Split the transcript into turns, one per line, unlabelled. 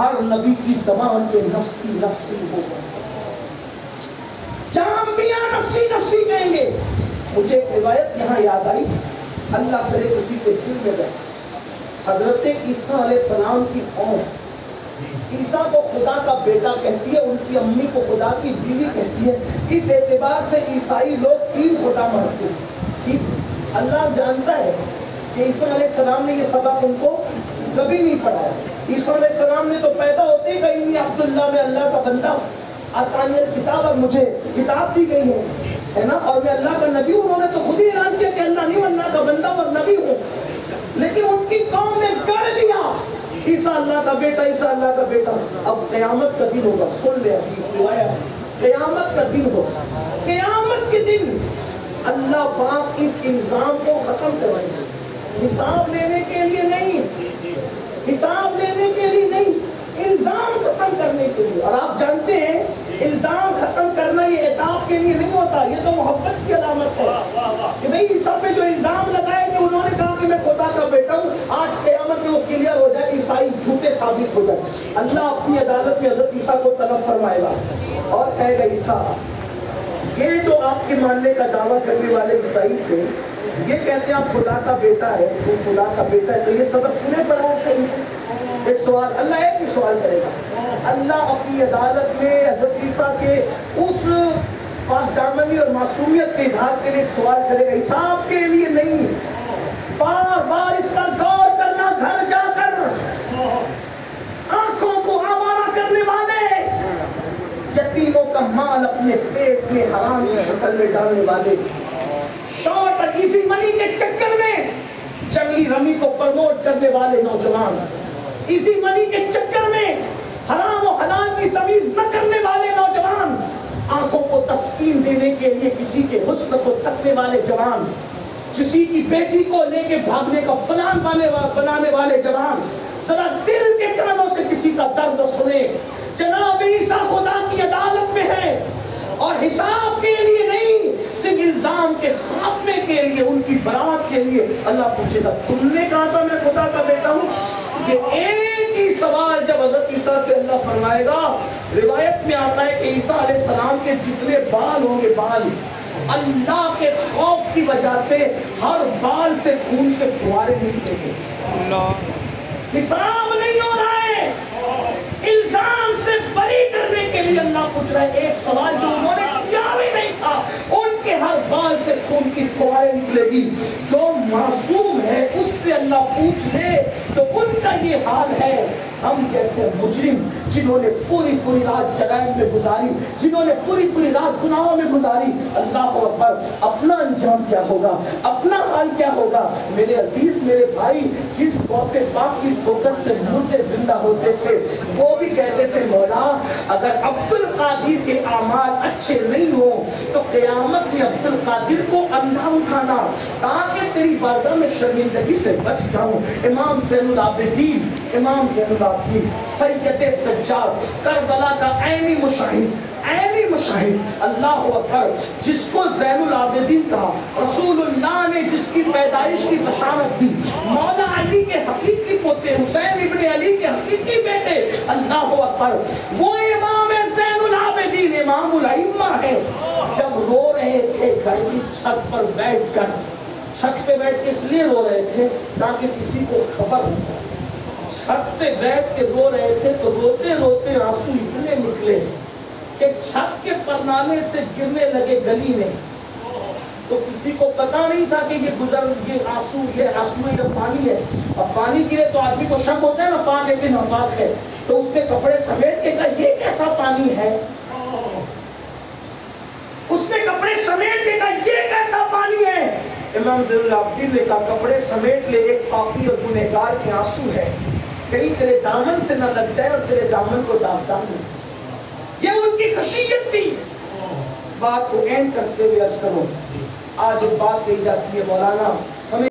ہر نبی کی زبان پہ نفسی نفسی ہوگا، جہاں انبیاء نفسی نفسی کہیں گے۔ مجھے ایک روایت یہاں یاد آئی، اللہ کرے کسی کے دل میں بیٹھے، حضرت عیسیٰ علیہ السلام کی قوم عیسیٰ کو خدا کا بیٹا کہتی ہے، ان کی امی کو خدا کی بیوی کہتی ہے۔ اس اعتبار سے عیسائی لوگ تین خدا مانتے ہیں۔ اللہ جانتا ہے کہ عیسیٰ علیہ السلام نے یہ سبق ان کو کبھی نہیں پڑھایا۔ عیسیٰ علیہ السلام نے تو پیدا ہوتے ہی کہی عبداللہ میں اللہ کا بندہ، عطانی الکتاب، اور مجھے کتاب دی گئی ہے نا، اور میں اللہ کا نبی ہوں۔ انہوں نے تو خود ہی اعلان کیا کہ اللہ نہیں، اللہ کا بندہ اور نبی ہوں، لیکن ان کی قوم نے گڑھ لیا عیسیٰ اللہ کا بیٹا، عیسیٰ اللہ کا بیٹا۔ اب قیامت کا دن ہوگا، سن لے حدیث روایت، قیامت کا دن ہوگا، قیامت کے دن اللہ پاک اس الزام کو ختم کرائیں گے، حساب لینے کے لیے نہیں، حساب لینے کے لیے نہیں، الزام ختم کرنے کے لیے۔ اور آپ جانتے ہیں الزام ختم کرنا یہ عتاب کے لیے نہیں ہوتا، یہ تو محبت کی علامت ہے کہ بھئی عیسیٰ پہ جو الزام لگائے کہ انہوں نے کہا کہ میں خدا کا بیٹا ہوں، آج قیامت میں وہ کلیئر ہو جائے، عیسائی جھوٹے ثابت ہو جائے۔ اللہ اپنی عدالت میں حضرت عیسیٰ کو طلب فرمائے گا اور کہے گا عیسیٰ، یہ جو آپ کے ماننے کا دعویٰ کرنے والے عیسائی تھے، یہ کہتے ہیں آپ خدا کا بیٹا ہے، تو خدا کا بیٹا ہے، تو یہ سبق پورے پڑھا ہے۔ ایک سوال اللہ ایک ہی سوال کرے گا، اللہ اپنی عدالت میں حضرت عیسیٰ کے اس پاک دامنی اور معصومیت کے اظہار کے لیے ایک سوال کرے گا، حساب کے لیے نہیں، بار بار اس پر غور کرنا، گھر جا کر آنکھوں کو آوارہ کرنے والے، یتیموں کا مال اپنے پیٹ میں حرام کی شکل میں ڈالنے والے، شارٹ اور ایزی منی کے چکر میں جنگی رمی کو پروموٹ کرنے والے نوجوان، ایزی منی کے چکر میں حرام و حلال کی تمیز نہ کرنے والے نوجوان، آنکھوں کو تسکین دینے کے لیے کسی کے حسن کو تکنے والے جوان، کسی کی بیٹی کو لے کے بھاگنے کا پلان بنانے والے جوان، ذرا دل کے کانوں سے کسی کا درد سنے۔ جناب عیسیٰ خدا کی عدالت میں ہے اور حساب کے لیے نہیں، صرف الزام کے خاتمے کے لیے، ان کی برات کے لیے اللہ پوچھے گا تم نے کہا تھا میں خدا کا بیٹا ہوں؟ یہ ایک ہی سوال جب حضرت عیسیٰ سے اللہ فرمائے گا، روایت میں آتا ہے کہ عیسیٰ علیہ السلام کے جتنے بال ہوں گے، بال اللہ کے خوف کی وجہ سے ہر بال سے خون سے فوارے نکلیں گے۔ حساب نہیں ہو رہا ہے، الزام سے بری کرنے کے لیے اللہ پوچھ رہا ہے ایک سوال جو انہوں نے کیا بھی نہیں تھا، ان کے ہر بال سے خون کی فوارے نکلے گی۔ جو معصوم ہے اس سے اللہ پوچھ لے تو ان کا یہ حال ہے۔ ہم جیسے مجرم جنہوں نے پوری پوری رات جرائم میں گزاری، جنہوں نے پوری پوری رات گناہوں میں گزاری، اللہ اکبر، اپنا انجام کیا ہوگا، اپنا حال کیا ہوگا۔ میرے عزیز، میرے بھائی، جس غوث پاک کی ٹھوکر سے مردے زندہ ہوتے تھے وہ بھی کہتے تھے مولا اگر عبد القادر کے اعمال اچھے نہیں ہوں تو قیامت میں عبد القادر کو اندھا اٹھانا تاکہ تیری بارگاہ میں شرمندگی سے بچ جاؤں۔ امام زین العابدین، امام زین العابدین، سید سجاد، کربلا کا عینی مشاہد، عینی مشاہد، اللہ اکبر، جس کو زین العابدین کہا، رسول اللہ نے جس کی پیدائش کی بشارت دی، مولا علی کے حقیقی پوتے، حسین ابن علی کے حقیقی بیٹے، اللہ اکبر، وہ امام زین العابدین، امام الائمہ ہے، جب رو رہے تھے گھر کی چھت پر بیٹھ کر، چھت پہ بیٹھ کے اس لیے رو رہے تھے تاکہ کسی کو خبر ہو، چھت پہ بیٹھ کے رو رہے تھے تو روتے روتے آنسو اتنے نکلے کہ چھت کے پرنانے سے گرنے لگے گلی میں، تو کسی کو پتا نہیں تھا کہ یہ آنسو یہ پانی ہے، اور پانی گرے تو آدمی کو شک ہوتا ہے نا پاک ہے کہ ناپاک ہے، تو اس کے کپڑے سمیٹ کے کہا یہ کیسا پانی ہے، اس نے کپڑے سمیٹ کے کہا یہ کیسا پانی ہے۔ امام زین العابدین نے کہا کپڑے سمیٹ لے، ایک پاپی اور گنہگار کے آنسو ہے، کہیں تیرے دامن سے نہ لگ جائے اور تیرے دامن کو داغدار نہ۔ یہ ان کی خشیت تھی۔ بات کو اینڈ کرتے ہوئے عرض کروں، آج ایک بات کہی جاتی ہے مولانا